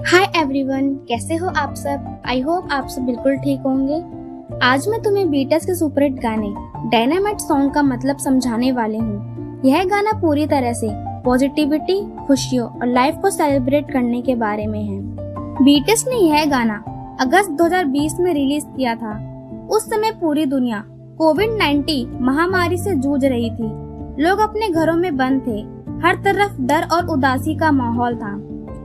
Hi everyone, कैसे हो आप सब। आई होप आप सब बिल्कुल ठीक होंगे। आज मैं तुम्हें बीटल्स के सुपरहिट गाने डायनामाइट सॉन्ग का मतलब समझाने वाले हूँ। यह गाना पूरी तरह से पॉजिटिविटी, खुशियों और लाइफ को सेलिब्रेट करने के बारे में है। बीटल्स ने यह गाना अगस्त 2020 में रिलीज किया था। उस समय पूरी दुनिया कोविड-19 महामारी से जूझ रही थी। लोग अपने घरों में बंद थे। हर तरफ डर और उदासी का माहौल था।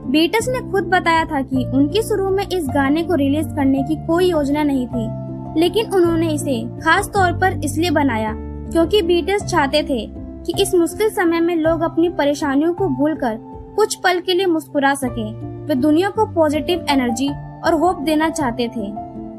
बीटल्स ने खुद बताया था कि उनकी शुरू में इस गाने को रिलीज करने की कोई योजना नहीं थी, लेकिन उन्होंने इसे खास तौर पर इसलिए बनाया क्योंकि बीटल्स चाहते थे कि इस मुश्किल समय में लोग अपनी परेशानियों को भूलकर कुछ पल के लिए मुस्कुरा सकें। वे दुनिया को पॉजिटिव एनर्जी और होप देना चाहते थे।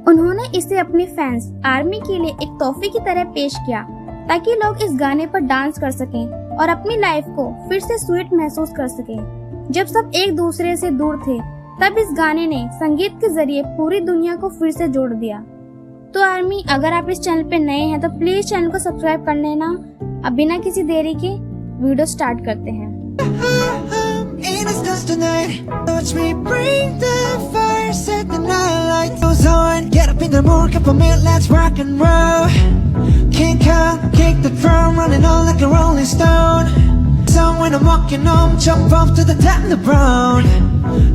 उन्होंने इसे अपने फैंस आर्मी के लिए एक तोहफे की तरह पेश किया ताकि लोग इस गाने पर डांस कर सकें और अपनी लाइफ को फिर से स्वीट महसूस कर सकें। जब सब एक दूसरे से दूर थे, तब इस गाने ने संगीत के जरिए पूरी दुनिया को फिर से जोड़ दिया। तो आर्मी, अगर आप इस चैनल पे नए हैं तो प्लीज चैनल को सब्सक्राइब कर लेना। अब बिना किसी देरी के वीडियो स्टार्ट करते हैं। When I'm walking home, jump off to the top of the brown.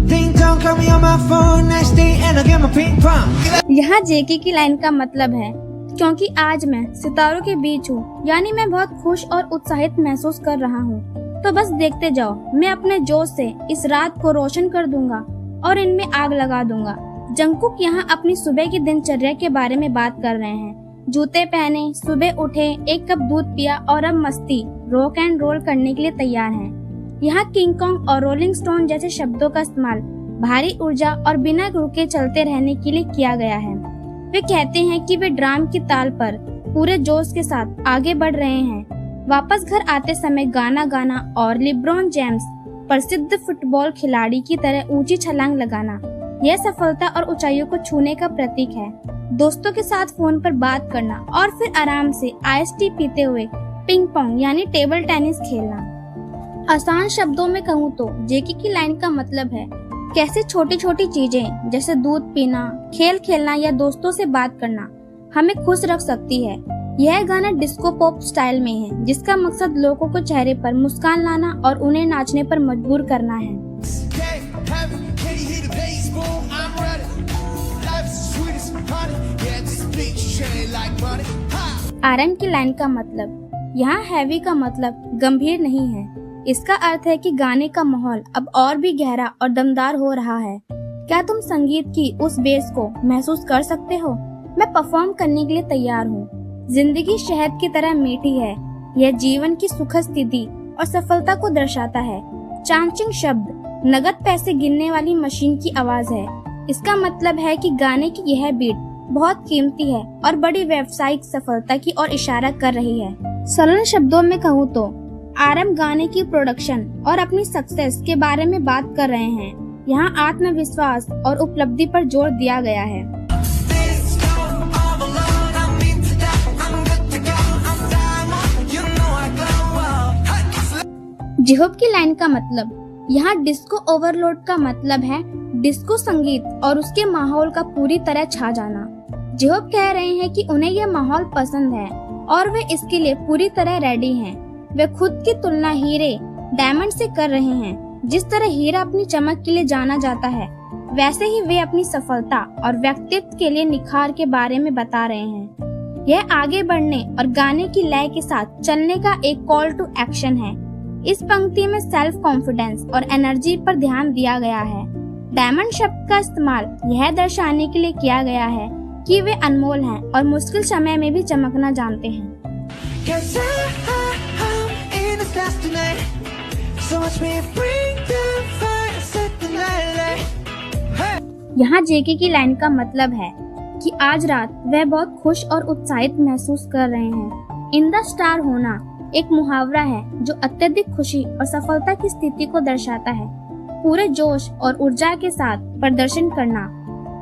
Ding dong, call me on my phone. Next day, and I get my ping pong. यहाँ जेके की लाइन का मतलब है, क्योंकि आज मैं सितारों के बीच हूँ, यानी मैं बहुत खुश और उत्साहित महसूस कर रहा हूँ। तो बस देखते जाओ, मैं अपने जोश से इस रात को रोशन कर दूंगा और इनमें आग लगा दूंगा। जंगकुक यहाँ अपनी सुबह की दिनचर्या के बारे में बात कर रहे हैं। जूते पहने, सुबह उठे, एक कप दूध पिया और अब मस्ती रॉक एंड रोल करने के लिए तैयार हैं। यहाँ किंग कॉन्ग और रोलिंग स्टोन जैसे शब्दों का इस्तेमाल भारी ऊर्जा और बिना रुके चलते रहने के लिए किया गया है। वे कहते हैं कि वे ड्राम की ताल पर पूरे जोश के साथ आगे बढ़ रहे हैं। वापस घर आते समय गाना गाना और लिब्रॉन जेम्स प्रसिद्ध फुटबॉल खिलाड़ी की तरह ऊंची छलांग लगाना, यह सफलता और ऊंचाइयों को छूने का प्रतीक है। दोस्तों के साथ फोन पर बात करना और फिर आराम से आइस टी पीते हुए पिंग पोंग यानी टेबल टेनिस खेलना। आसान शब्दों में कहूँ तो जेके की लाइन का मतलब है कैसे छोटी छोटी चीजें जैसे दूध पीना, खेल खेलना या दोस्तों से बात करना हमें खुश रख सकती है। यह गाना डिस्को पॉप स्टाइल में है, जिसका मकसद लोगों को चेहरे पर मुस्कान लाना और उन्हें नाचने पर मजबूर करना है। आरएम की लाइन का मतलब, यहाँ हैवी का मतलब गंभीर नहीं है। इसका अर्थ है कि गाने का माहौल अब और भी गहरा और दमदार हो रहा है। क्या तुम संगीत की उस बेस को महसूस कर सकते हो? मैं परफॉर्म करने के लिए तैयार हूँ। जिंदगी शहद की तरह मीठी है। यह जीवन की सुखद स्थिति और सफलता को दर्शाता है। चांचिंग शब्द नगद पैसे गिनने वाली मशीन की आवाज है। इसका मतलब है कि गाने की यह बीट बहुत कीमती है और बड़ी व्यावसायिक सफलता की ओर इशारा कर रही है। सरल शब्दों में कहूँ तो आरएम गाने की प्रोडक्शन और अपनी सक्सेस के बारे में बात कर रहे हैं। यहाँ आत्मविश्वास और उपलब्धि पर जोर दिया गया है। जिहोप की लाइन का मतलब, यहाँ डिस्को ओवरलोड का मतलब है डिस्को संगीत और उसके माहौल का पूरी तरह छा जाना। जिहोप कह रहे हैं कि उन्हें यह माहौल पसंद है और वे इसके लिए पूरी तरह रेडी हैं। वे खुद की तुलना हीरे, डायमंड से कर रहे हैं। जिस तरह हीरा अपनी चमक के लिए जाना जाता है, वैसे ही वे अपनी सफलता और व्यक्तित्व के लिए निखार के बारे में बता रहे हैं। यह आगे बढ़ने और गाने की लय के साथ चलने का एक कॉल टू एक्शन है। इस पंक्ति में सेल्फ कॉन्फिडेंस और एनर्जी पर ध्यान दिया गया है। डायमंड शब्द का इस्तेमाल यह दर्शाने के लिए किया गया है कि वे अनमोल हैं और मुश्किल समय में भी चमकना जानते हैं। यहाँ जेके की लाइन का मतलब है कि आज रात वह बहुत खुश और उत्साहित महसूस कर रहे हैं। इन द स्टार होना एक मुहावरा है जो अत्यधिक खुशी और सफलता की स्थिति को दर्शाता है। पूरे जोश और ऊर्जा के साथ प्रदर्शन करना।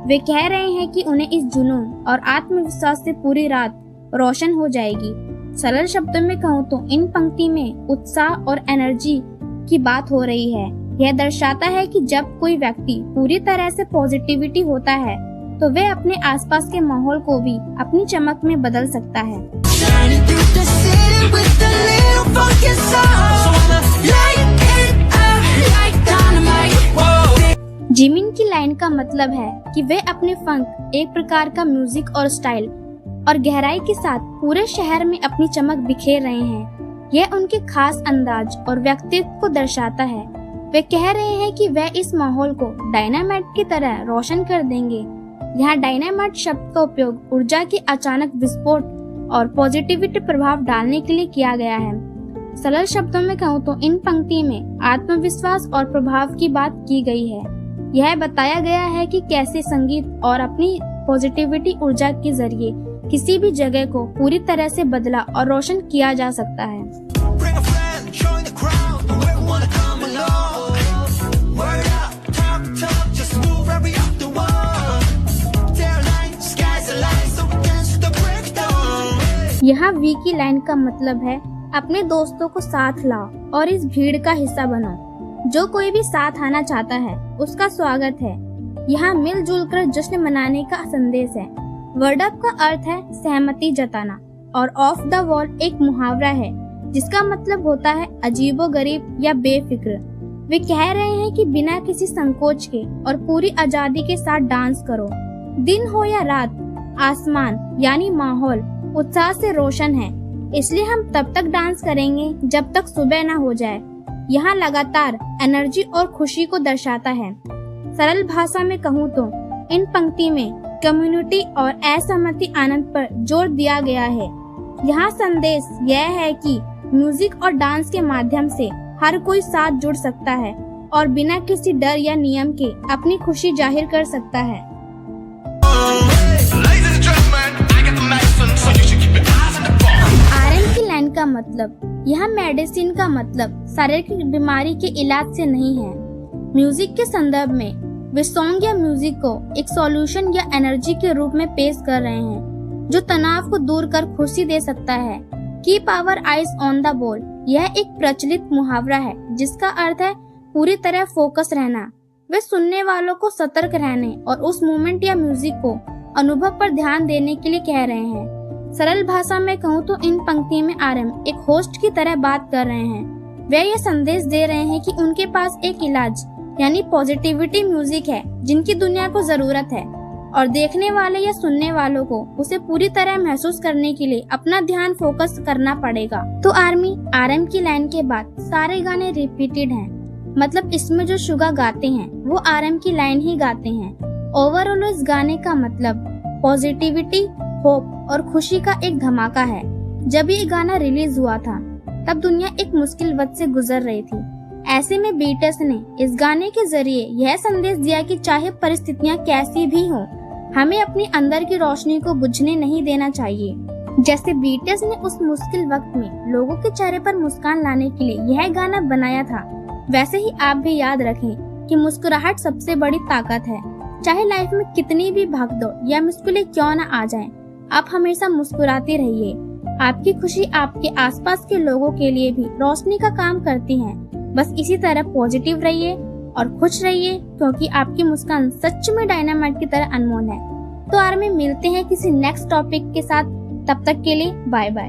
वे कह रहे हैं कि उन्हें इस जुनून और आत्मविश्वास से पूरी रात रोशन हो जाएगी। सरल शब्दों में कहूँ तो इन पंक्ति में उत्साह और एनर्जी की बात हो रही है। यह दर्शाता है कि जब कोई व्यक्ति पूरी तरह से पॉजिटिविटी होता है तो वह अपने आसपास के माहौल को भी अपनी चमक में बदल सकता है। Shining through the city with a little funk inside. So I'ma light it up like dynamite. Whoa. Jimin की लाइन का मतलब है कि वे अपने फंक, एक प्रकार का म्यूजिक और स्टाइल और गहराई के साथ पूरे शहर में अपनी चमक बिखेर रहे हैं। यह उनके खास अंदाज और व्यक्तित्व को दर्शाता है। वे कह रहे हैं कि वे इस माहौल को डायनामाइट की तरह रोशन कर देंगे। यहाँ डायनामाइट शब्द का उपयोग ऊर्जा के अचानक विस्फोट और पॉजिटिविटी प्रभाव डालने के लिए किया गया है। सरल शब्दों में कहूँ तो इन पंक्ति में आत्मविश्वास और प्रभाव की बात की गई है। यह बताया गया है कि कैसे संगीत और अपनी पॉजिटिविटी ऊर्जा के जरिए किसी भी जगह को पूरी तरह से बदला और रोशन किया जा सकता है। Bring a friend, join the crowd. Whoever wanna come along. Word up, talk tough, just move right up the wall. Their line, sky's the line, so dance to the breakdown. यहाँ वी की line का मतलब है अपने दोस्तों को साथ लाओ और इस भीड़ का हिस्सा बनो। जो कोई भी साथ आना चाहता है उसका स्वागत है। यहाँ मिलजुल कर जश्न मनाने का संदेश है। वर्ड अप का अर्थ है सहमति जताना और ऑफ द वॉल एक मुहावरा है जिसका मतलब होता है अजीबोगरीब या बेफिक्र। वे कह रहे हैं कि बिना किसी संकोच के और पूरी आजादी के साथ डांस करो। दिन हो या रात, आसमान यानी माहौल उत्साह से रोशन है, इसलिए हम तब तक डांस करेंगे जब तक सुबह न हो जाए। यहाँ लगातार एनर्जी और खुशी को दर्शाता है। सरल भाषा में कहूँ तो इन पंक्ति में कम्युनिटी और असहमति आनंद पर जोर दिया गया है। यहाँ संदेश यह है कि म्यूजिक और डांस के माध्यम से हर कोई साथ जुड़ सकता है और बिना किसी डर या नियम के अपनी खुशी जाहिर कर सकता है। Ladies and gentlemen, I got the medicine, so you should keep your eyes on the ball. RM की लाइन का मतलब, यहाँ मेडिसिन का मतलब शारीरिक बीमारी के इलाज से नहीं है। म्यूजिक के संदर्भ में वे सॉन्ग या म्यूजिक को एक सॉल्यूशन या एनर्जी के रूप में पेश कर रहे हैं जो तनाव को दूर कर खुशी दे सकता है। Keep our eyes on the ball, यह एक प्रचलित मुहावरा है जिसका अर्थ है पूरी तरह फोकस रहना। वे सुनने वालों को सतर्क रहने और उस मोमेंट या म्यूजिक को अनुभव पर ध्यान देने के लिए कह रहे हैं। सरल भाषा में कहूँ तो इन पंक्ति में आरएम एक होस्ट की तरह बात कर रहे हैं। वे ये संदेश दे रहे हैं कि उनके पास एक इलाज यानी पॉजिटिविटी म्यूजिक है जिनकी दुनिया को जरूरत है और देखने वाले या सुनने वालों को उसे पूरी तरह महसूस करने के लिए अपना ध्यान फोकस करना पड़ेगा। तो आर्मी आरएम की लाइन के बाद सारे गाने रिपीटेड हैं, मतलब इसमें जो शुगा गाते हैं वो आरएम की लाइन ही गाते हैं। ओवरऑल इस गाने का मतलब पॉजिटिविटी, होप और खुशी का एक धमाका है। जब ये गाना रिलीज हुआ था तब दुनिया एक मुश्किल वक्त से गुजर रही थी। ऐसे में बीटल्स ने इस गाने के जरिए यह संदेश दिया कि चाहे परिस्थितियां कैसी भी हों, हमें अपने अंदर की रोशनी को बुझने नहीं देना चाहिए। जैसे बीटल्स ने उस मुश्किल वक्त में लोगों के चेहरे पर मुस्कान लाने के लिए यह गाना बनाया था, वैसे ही आप भी याद रखें कि मुस्कुराहट सबसे बड़ी ताकत है। चाहे लाइफ में कितनी भी भागदौड़ या मुश्किलें क्यों न आ जाएं, आप हमेशा मुस्कुराते रहिए। आपकी खुशी आपके आसपास के लोगों के लिए भी रोशनी का काम करती है। बस इसी तरह पॉजिटिव रहिए और खुश रहिए क्योंकि आपकी मुस्कान सच में डायनामाइट की तरह अनमोल है। तो आर्मी मिलते हैं किसी नेक्स्ट टॉपिक के साथ, तब तक के लिए बाय बाय।